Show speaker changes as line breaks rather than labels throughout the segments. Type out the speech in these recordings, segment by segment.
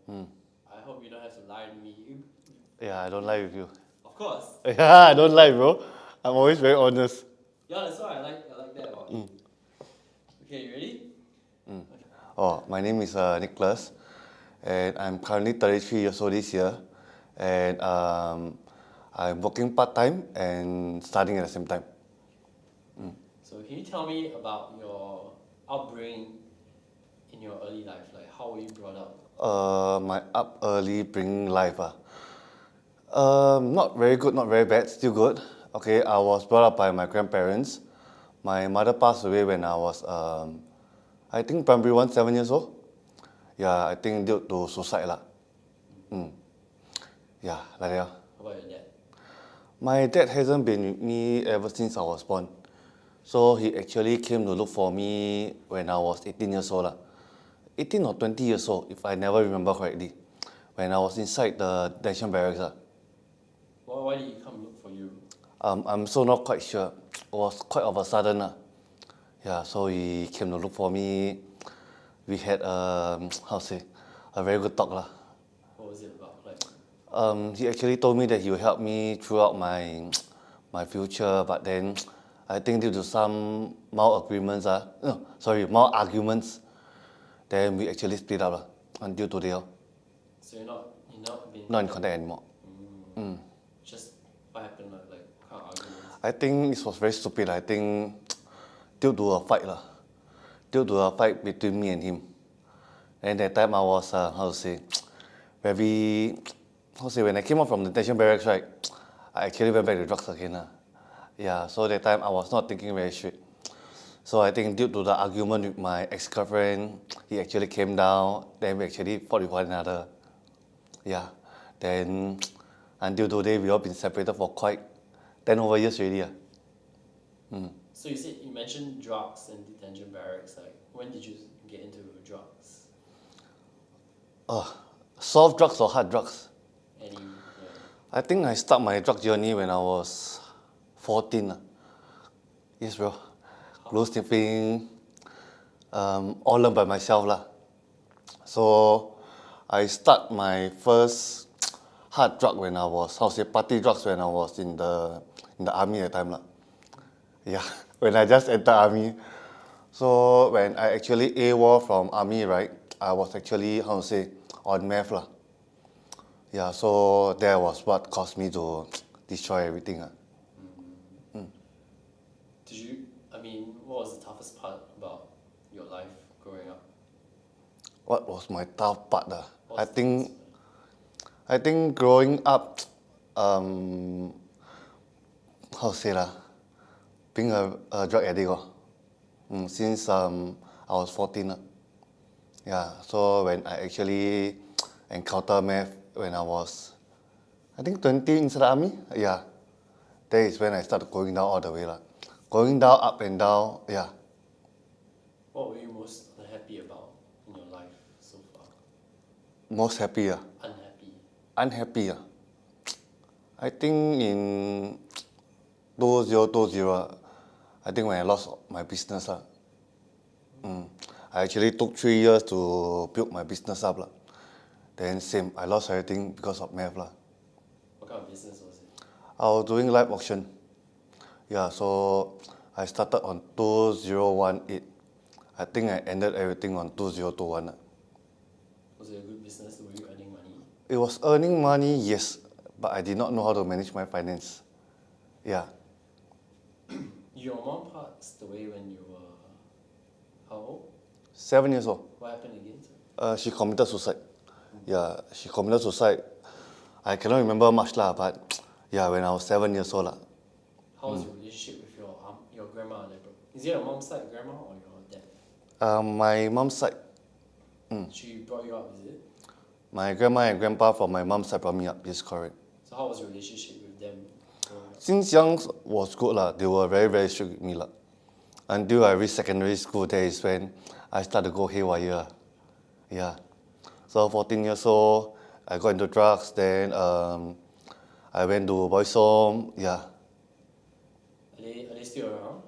I hope you don't have to lie to me.
Yeah, I don't lie with you.
Of course.
Yeah, I don't lie, bro. I'm always very honest.
Yeah, that's why I like that about you. Okay, you ready?
Oh, my name is Nicholas, and I'm currently 33 years old this year, and I'm working part-time and studying at the same time.
So can you tell me about your upbringing in your early life? Like how were you brought up?
My up early bringing life. Not very good, not very bad, still good. Okay, I was brought up by my grandparents. My mother passed away when I was, I think primary 1, 7 years old. Yeah, I think due to suicide lah. Yeah, like that.
How about your dad?
My dad hasn't been with me ever since I was born. So he actually came to look for me when I was 18 years old. 18 or 20 years old, if I never remember correctly. When I was inside the detention barracks.
Why did he come look for you?
I'm so not quite sure. It was quite of a sudden. Yeah, so he came to look for me. We had a very good talk.
What was it about? Like,
He actually told me that he will help me throughout my future, but then I think due to some mild arguments, then we actually split up until today.
so you're not being
Not in contact anymore.
just what happened? Like what kind of arguments?
I think it was very stupid. I think due to a fight. Due to a fight between me and him. And that time I was, when I came out from the detention barracks, right, I actually went back to drugs again. Yeah, so that time I was not thinking very straight. So I think due to the argument with my ex-girlfriend, he actually came down, then we actually fought with one another. Yeah, then until today we all been separated for quite 10 over years already.
So you mentioned drugs and detention barracks. Like when did you get into drugs?
Soft drugs or hard drugs?
Yeah.
I think I started my drug journey when I was 14. Yes, bro. Glue sniffing, all learned by myself. So I start my first hard drug when I was, party drugs when I was in the army at the time. Yeah, when I just entered army. So when I actually AWOL from army, right, I was actually, on meth. Yeah, so that was what caused me to destroy everything.
What was the toughest part about your life growing up?
What was my tough part?
What's
I
the
think
toughest part?
I think growing up, being a drug addict. Since I was 14. Yeah, so when I actually encountered meth when I was, I think 20 inside the army. Yeah, that is when I started going down all the way. Going down, up and down, yeah.
What were you most unhappy about in your life so far?
Most happy.
Unhappy.
Unhappy. I think in 2020, I think when I lost my business. I actually took 3 years to build my business up. Then same, I lost everything because of meth.
What kind of business was it?
I was doing live auction. Yeah, so I started on 2018. I think I ended everything on 2021.
Was it a good business? Were you earning money?
It was earning money, yes, but I did not know how to manage my finance. Yeah.
Your mom passed away when you were how old?
7 years old.
What happened again?
She committed suicide. Yeah, she committed suicide. I cannot remember much, but yeah, when I was 7 years old.
How was your relationship with your grandma? Is it your mom's side grandma or your dad?
My mom's side.
She brought you up, is it?
My grandma and grandpa from my mom's side brought me up, yes, correct.
So how was your relationship with them growing up?
Since young was good. They were very, very strict with me. Until I reached secondary school, that is when I started to go haywire. Yeah. So 14 years old, I got into drugs, then I went to boys' home. Yeah.
Are they still around?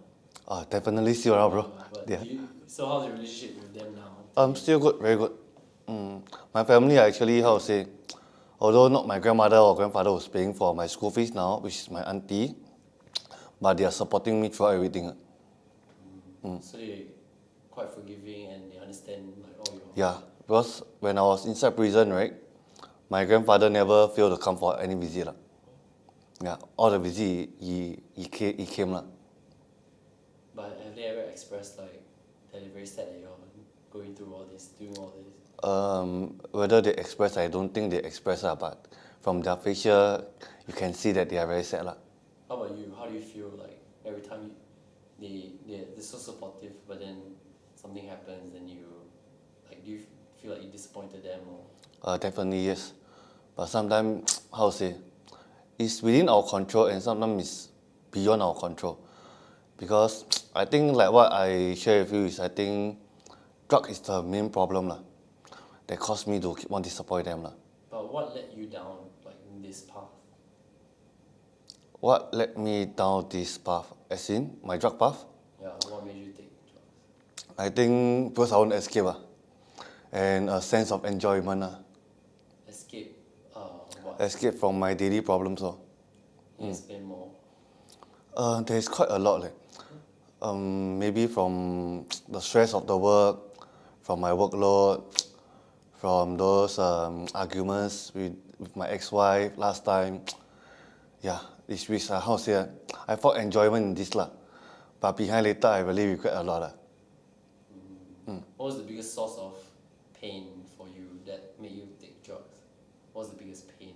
Definitely still around, bro.
But
Yeah.
so how's your relationship with them now?
Still good, very good. My family are actually, how to say, although not my grandmother or grandfather was paying for my school fees now, which is my auntie, but they are supporting me throughout everything.
So they quite forgiving and they understand like all your.
Yeah, because when I was inside prison, right, my grandfather never failed to come for any visit. Lah. Yeah, all the visit he came. Lah.
But have they ever expressed like that they're very sad that you're going through all this, doing all this?
Whether they express, I don't think they express, but from their facial, you can see that they are very sad. Lah.
How about you? How do you feel like every time they're so supportive, but then something happens and you like do you feel like you disappointed them or?
Definitely yes, but sometimes how to say, it's within our control and sometimes it's beyond our control, because I think like what I share with you is I think drug is the main problem lah, that caused me to keep on disappoint them lah.
But what led you down like in this path?
What led me down this path, as in my drug path?
Yeah, what made you take drugs?
I think because I want to escape and a sense of enjoyment.
Escape, what?
Escape from my daily problems.
Can you explain more?
There's quite a lot. Maybe from the stress of the work, from my workload, from those arguments with my ex-wife last time. Yeah, which how to say, I found enjoyment in this lah. But behind later, I really regret a lot.
What was the biggest source of pain for you that made you take drugs? What was the biggest pain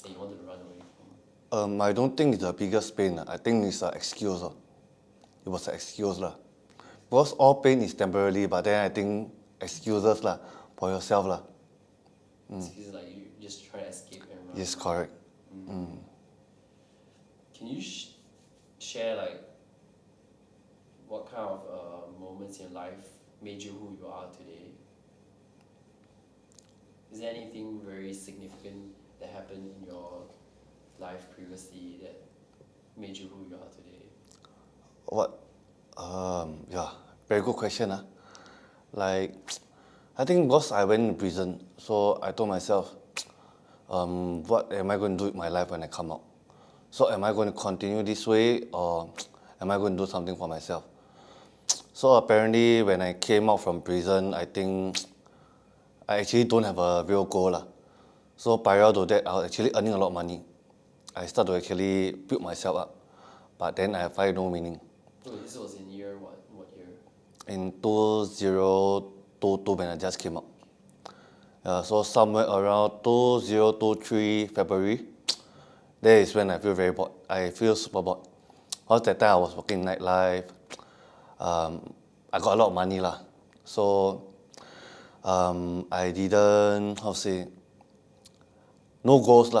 that you wanted to run away from?
I don't think it's the biggest pain. I think it's an excuse. It was an excuse. Because all pain is temporary, but then I think excuses for yourself.
Excuses like you just try to escape and run.
Yes, correct.
Can you share like what kind of moments in your life made you who you are today? Is there anything very significant that happened in your life previously that made you who you are today?
What? Yeah, very good question. Like, I think because I went in prison, so I told myself, what am I going to do with my life when I come out? So am I going to continue this way or am I going to do something for myself? So apparently when I came out from prison, I think I actually don't have a real goal. So prior to that, I was actually earning a lot of money. I started to actually build myself up, but then I find no meaning.
Oh, this was in year what? What year?
In 2022 when I just came out. So somewhere around 2023 February, that is when I feel very bored. I feel super bored. Because that time I was working nightlife. I got a lot of money so I didn't, no goals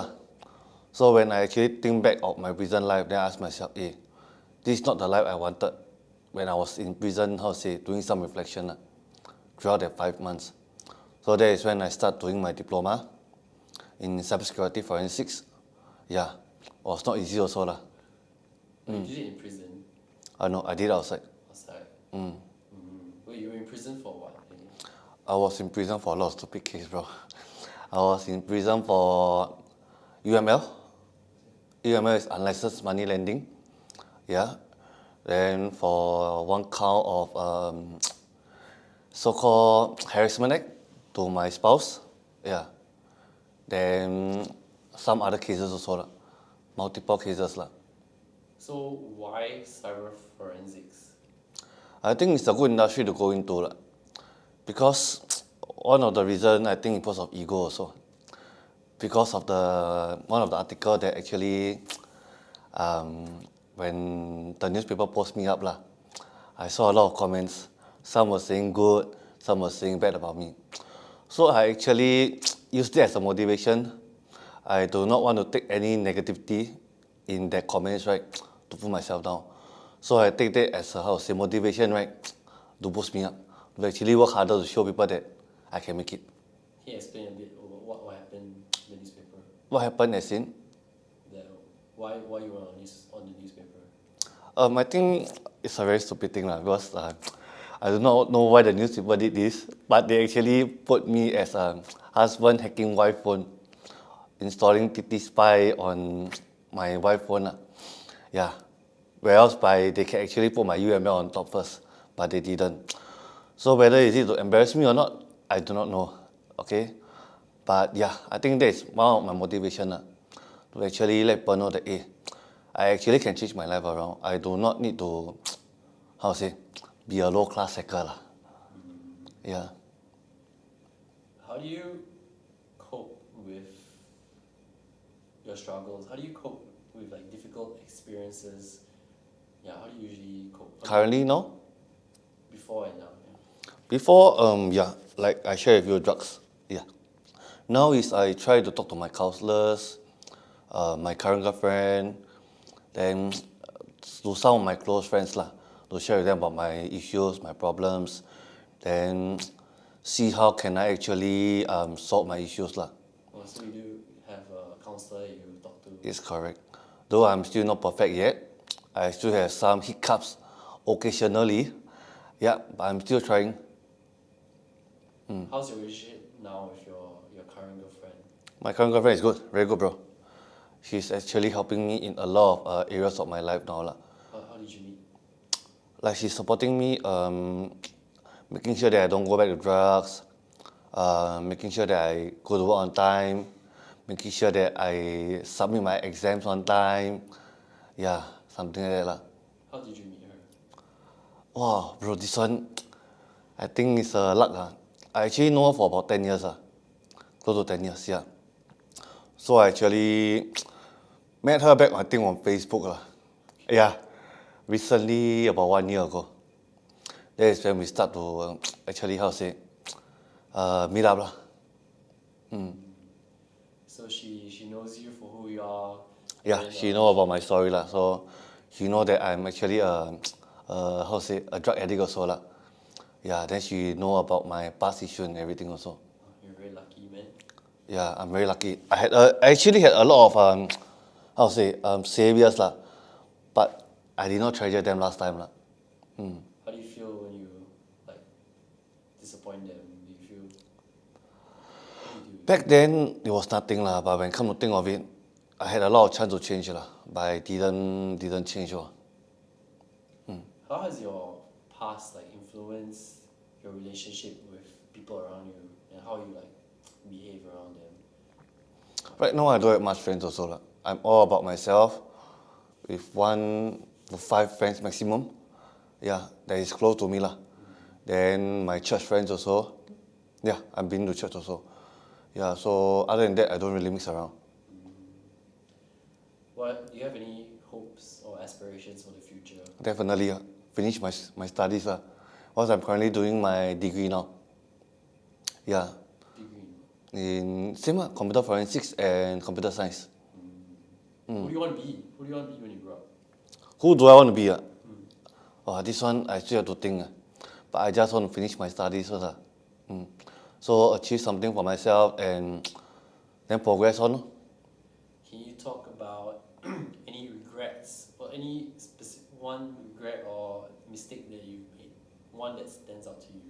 So when I actually think back of my prison life, then I ask myself, this is not the life I wanted when I was in prison, doing some reflection throughout that 5 months. So that is when I start doing my diploma in cybersecurity forensics. Yeah, was not easy also
You did it in prison?
No, I did it outside.
Outside? Wait, you were in prison for what?
I was in prison for a lot of stupid cases, bro. I was in prison for UML. UML is unlicensed money lending. Yeah. Then for one count of so-called harassment act to my spouse. Yeah. Then some other cases also multiple cases
So why cyber forensics?
I think it's a good industry to go into because one of the reasons I think because of ego also. Because of one of the article that actually when the newspaper post me up I saw a lot of comments. Some were saying good, some were saying bad about me. So I actually used it as a motivation. I do not want to take any negativity in that comments, to put myself down. So I take that as a motivation, to boost me up, to actually work harder to show people that I can make it.
Can you explain a bit what happened in the newspaper?
What happened as in?
Why you were on the newspaper?
I think it's a very stupid thing because I do not know why the newspaper did this, but they actually put me as husband hacking wife phone, installing TT spy on my wife phone. Yeah. Whereas they can actually put my UML on top first, but they didn't. So whether is it to embarrass me or not, I do not know. Okay. But yeah, I think that's one of my motivation to actually let people know that I actually can change my life around. I do not need to, how to say, be a low class hacker. Yeah.
How do you cope with your struggles? How do you cope with like difficult experiences? Yeah, how do you usually cope?
Currently now,
Before and now, yeah.
before, yeah, like I share with you drugs. Yeah. Now is I try to talk to my counselors, my current girlfriend, then to some of my close friends to share with them about my issues, my problems, then see how can I actually solve my issues
Oh, so you do have a counselor you talk to?
It's correct. Though I'm still not perfect yet, I still have some hiccups occasionally. Yeah, but I'm still trying.
How's your relationship now with your current girlfriend?
My current girlfriend is good, very good, bro. She's actually helping me in a lot of areas of my life now.
How did you meet?
Like she's supporting me, making sure that I don't go back to drugs, making sure that I go to work on time, making sure that I submit my exams on time. Yeah, something like that.
How did you meet her?
Wow, bro, this one, I think it's luck. I actually know her for about 10 years. Close to 10 years, yeah. So I actually met her back, I think, on Facebook. Yeah, recently, about 1 year ago. That is when we start to actually, how to say, meet up.
So she knows you for who you are.
Yeah, she know about my story. So she know that I'm actually how to say, a drug addict also. Yeah, then she know about my past issue and everything also.
You're very lucky, man.
Yeah, I'm very lucky. I actually had a lot of how to say, saviors but I did not treasure them last time.
How do you feel when you like disappoint them? Do you feel? What do you do?
Back then it was nothing but when come to think of it, I had a lot of chance to change but I didn't change.
How has your past like influenced your relationship with people around you and how you like behave around them?
Right now I don't have much friends also. I'm all about myself with 1 to 5 friends maximum. Yeah, that is close to me. Then my church friends also. Yeah, I've been to church also. Yeah, so other than that, I don't really mix around.
What do you have any hopes or aspirations for the future?
Definitely finish my studies. Because I'm currently doing my degree now. Yeah,
Degree.
in same computer forensics and computer science.
Who do you want to be? Who do you want to be when you grow up?
Who do I want to be? This one I still have to think. But I just want to finish my studies first. So achieve something for myself and then progress on.
Can you talk about any regrets or any specific one regret or mistake that you made? One that stands out to you.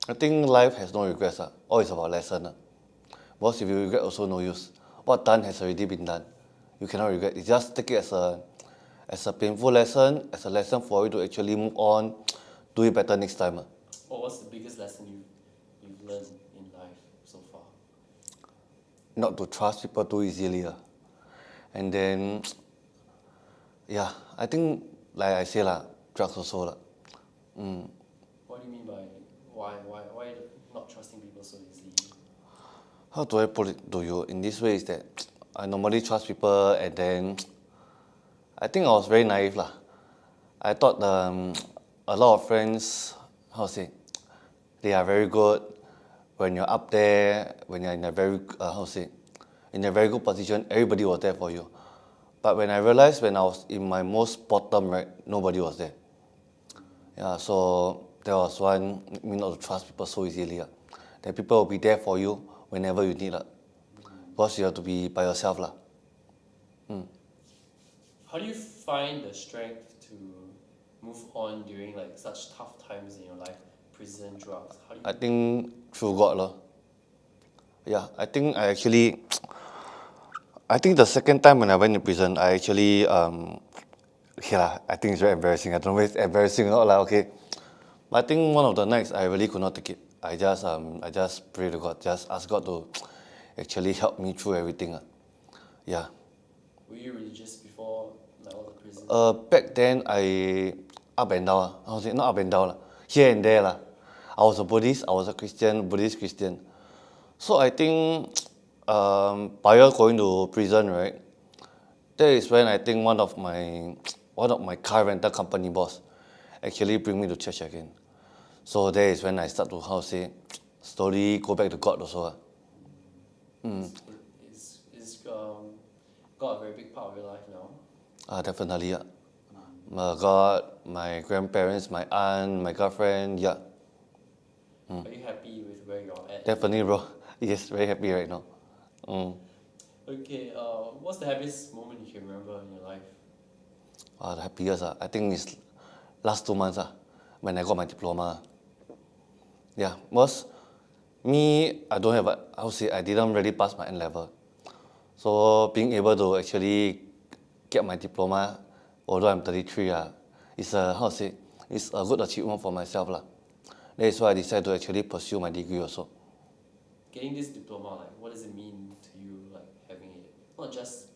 I think life has no regrets. All is about lesson. Because if you regret, also no use. What done has already been done. You cannot regret. You just take it as a painful lesson, as a lesson for you to actually move on, do it better next time.
Or what's the biggest lesson you've learned in life so far?
Not to trust people too easily. And then, yeah, I think, like I say, drugs also.
What do you mean by why not trusting people so easily?
How do I put it to you? In this way is that I normally trust people and then I think I was very naive. I thought a lot of friends, how to say, they are very good. When you're up there, when you're in a very, in a very good position, everybody was there for you. But when I realized when I was in my most bottom, right, nobody was there. Yeah, so there was one, me not to trust people so easily. That people will be there for you whenever you need. Because you have to be by yourself.
How do you find the strength to move on during like such tough times in your life? Prison, drugs. How do you?
I think through God. Yeah, I think the second time when I went to prison, I actually, okay lah, I think it's very embarrassing. I don't know if it's embarrassing or not lah, okay. But I think one of the nights I really could not take it. I just pray to God, just ask God to actually help me through everything. Yeah.
Were you religious before like all the prison?
Back then I up and down. I was not up and down, here and there. I was a Buddhist, I was a Christian, Buddhist Christian. So I think prior going to prison, right? That is when I think one of my car rental company boss actually bring me to church again. So that is when I start to slowly go back to God also.
Is God a very big part of your life now?
Definitely. My God, my grandparents, my aunt, my girlfriend, yeah.
Are you happy with where you're at?
Definitely, bro. Yes, very happy right now.
Okay, what's the happiest moment you can remember in your life?
The happiest, I think it's last 2 months when I got my diploma. Yeah, because me, I don't have I didn't really pass my N level. So being able to actually get my diploma, although I'm 33, it's it's a good achievement for myself. That is why I decided to actually pursue my degree also.
Getting this diploma, like, what does it mean to you, like, having it? Not just,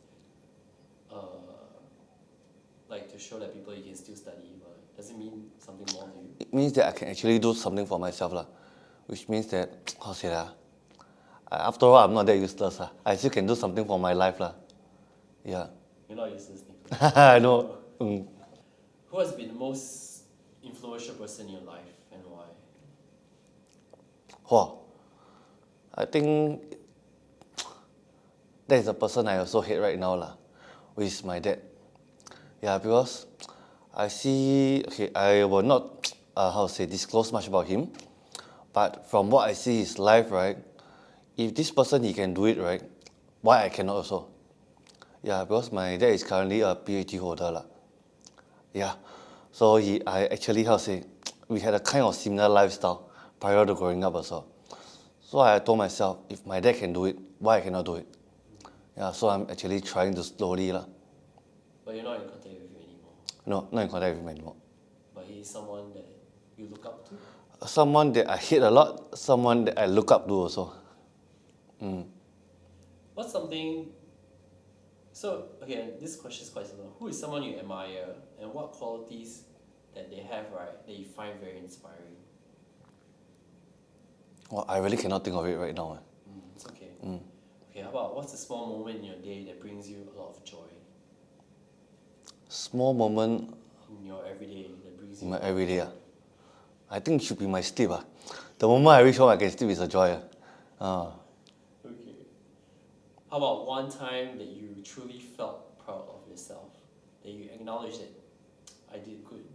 like, to show that people you can still study, but does it mean something more to you?
It means that I can actually do something for myself, which means that, after all, I'm not that useless. I still can do something for my life. Yeah.
You're not useless, Nicholas.
I know.
Who has been the most influential person in your life and why?
Wow. I think that is the person I also hate right now, which is my dad. Yeah, because I will not, disclose much about him, but from what I see his life, right, if this person, he can do it, right, why I cannot also? Yeah, because my dad is currently a PhD holder, Yeah, so I actually, we had a kind of similar lifestyle prior to growing up also. So I told myself, if my dad can do it, why I cannot do it? Yeah, so I'm actually trying to slowly.
But you're not in contact with him anymore.
No, not in contact with him anymore.
But he's someone that you look up to?
Someone that I hate a lot, someone that I look up to also.
What's something... So, okay, this question is quite simple. Who is someone you admire, and what qualities that they have, right, that you find very inspiring?
Well, I really cannot think of it right now.
It's okay. Okay, how about what's a small moment in your day that brings you a lot of joy?
Small moment
In your everyday that brings you...
in my everyday. I think it should be my sleep. The moment I reach home, I can sleep is a joy.
Okay. How about one time that you truly felt proud of yourself? That you acknowledge that I did good.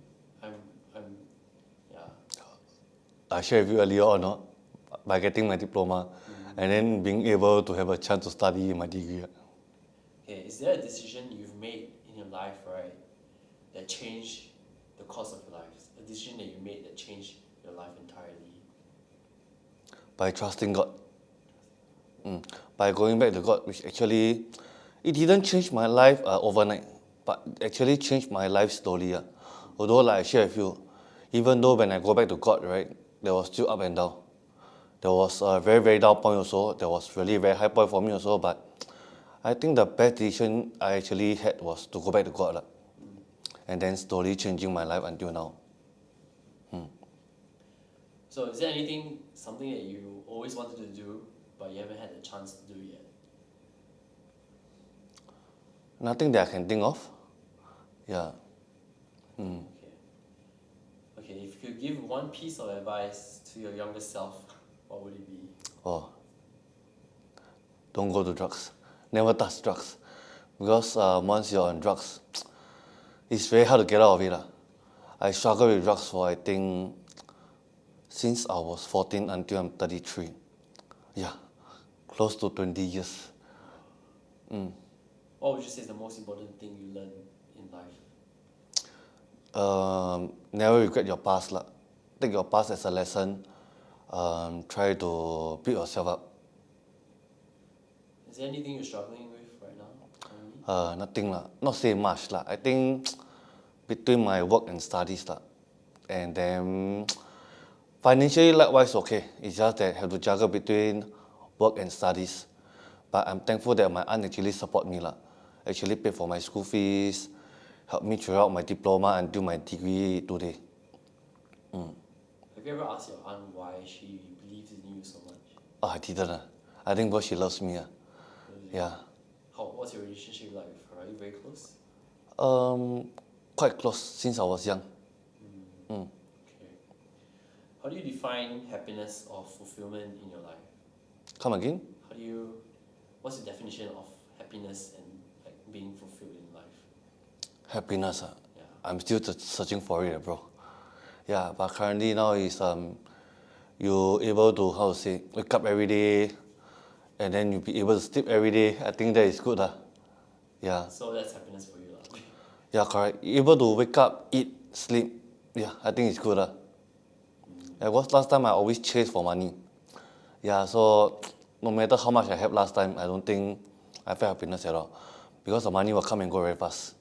Yeah.
I shared with you earlier on, by getting my diploma and then being able to have a chance to study my degree.
Okay, is there a decision you've made in your life, right, that changed the course of your life? A decision that you made that changed your life entirely?
By trusting God. By going back to God, which actually, it didn't change my life overnight, but actually changed my life slowly. Although, like I share with you, even though when I go back to God, right, there was still up and down. There was a very, very down point also. There was really very high point for me also, but I think the best decision I actually had was to go back to God. And then slowly changing my life until now.
So is there something that you always wanted to do, but you haven't had the chance to do yet?
Nothing that I can think of. Yeah.
Okay, if you could give one piece of advice to your younger self, what would it be?
Don't go to drugs. Never touch drugs. Because once you're on drugs, it's very hard to get out of it. I struggled with drugs for, I think, since I was 14 until I'm 33. Yeah, close to 20 years.
What would you say is the most important thing you learned in life?
Never regret your past. Take your past as a lesson. Try to build yourself up.
Is there anything you're struggling with right now? Currently?
Nothing lah. Not say much lah. I think between my work and studies lah, and then financially likewise okay. It's just that I have to juggle between work and studies. But I'm thankful that my aunt actually support me lah. Actually paid for my school fees, helped me throughout my diploma until my degree today.
Have you ever asked your aunt why she believes in you so much?
Oh, I didn't lah. I think because she loves me.
Really?
Yeah.
What's your relationship like with her? Are you very close?
Quite close since I was young.
Okay. How do you define happiness or fulfillment in your life?
Come again?
What's your definition of happiness and like being fulfilled in life?
Happiness.
Yeah.
I'm still searching for it, bro. Yeah, but currently now is you able to wake up every day, and then you be able to sleep every day. I think that is good Yeah.
So that's happiness for you lah.
Yeah, correct. You able to wake up, eat, sleep. Yeah, I think it's good Yeah, because last time I always chase for money. Yeah, so no matter how much I have last time, I don't think I felt happiness at all, because the money will come and go very fast.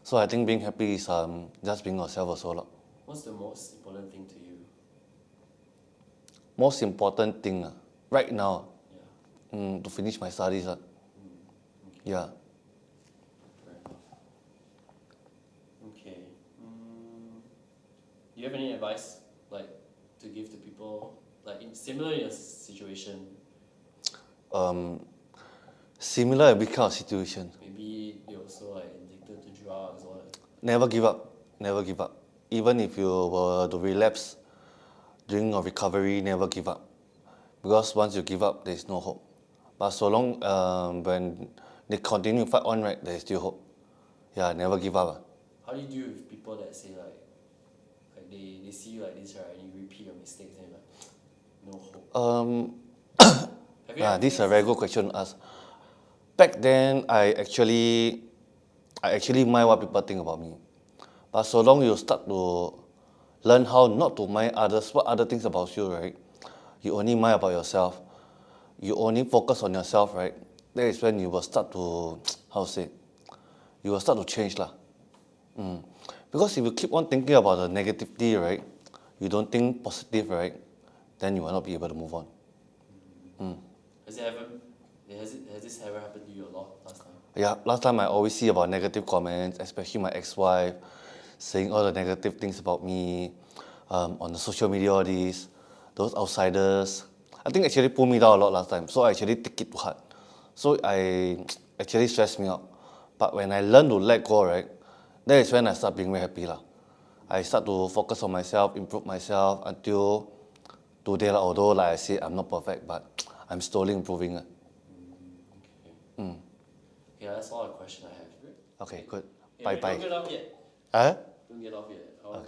So I think being happy is just being yourself also.
What's the most important thing to you?
Most important thing right now,
Yeah.
to finish my studies.
Okay.
Yeah.
Fair enough. Okay. Do you have any advice like to give to people like similar in your situation?
Similar in which kind of situation?
Maybe you're also like addicted to drugs or
Never give up. Never give up. Even if you were to relapse during your recovery, never give up. Because once you give up, there is no hope. But so long when they continue to fight on, right, there is still hope. Yeah, never give up.
How do you deal with people that say like they see you like this, right, and you repeat your mistakes and you're like, no hope? Have you ever
This is a
faced-
very good question to ask. Back then, I actually mind what people think about me. But so long you start to learn how not to mind others, what other things about you, right? You only mind about yourself. You only focus on yourself, right? That is when you will start to, you will start to change lah. Because if you keep on thinking about the negativity, right? You don't think positive, right? Then you will not be able to move on.
Has this ever happened to you a lot last time?
Yeah, last time I always see about negative comments, especially my ex-wife, saying all the negative things about me on the social media, all these, those outsiders. I think actually pulled me down a lot last time. So I actually take it to heart. So I actually stressed me out. But when I learn to let go, right, that is when I start being very happy lah. I start to focus on myself, improve myself until today. Although, like I said, I'm not perfect, but I'm slowly improving.
Yeah, that's all the question I have.
Okay, good.
Hey,
Bye
wait,
bye.
Don't get off yet.
Huh?
Don't get off yet. I want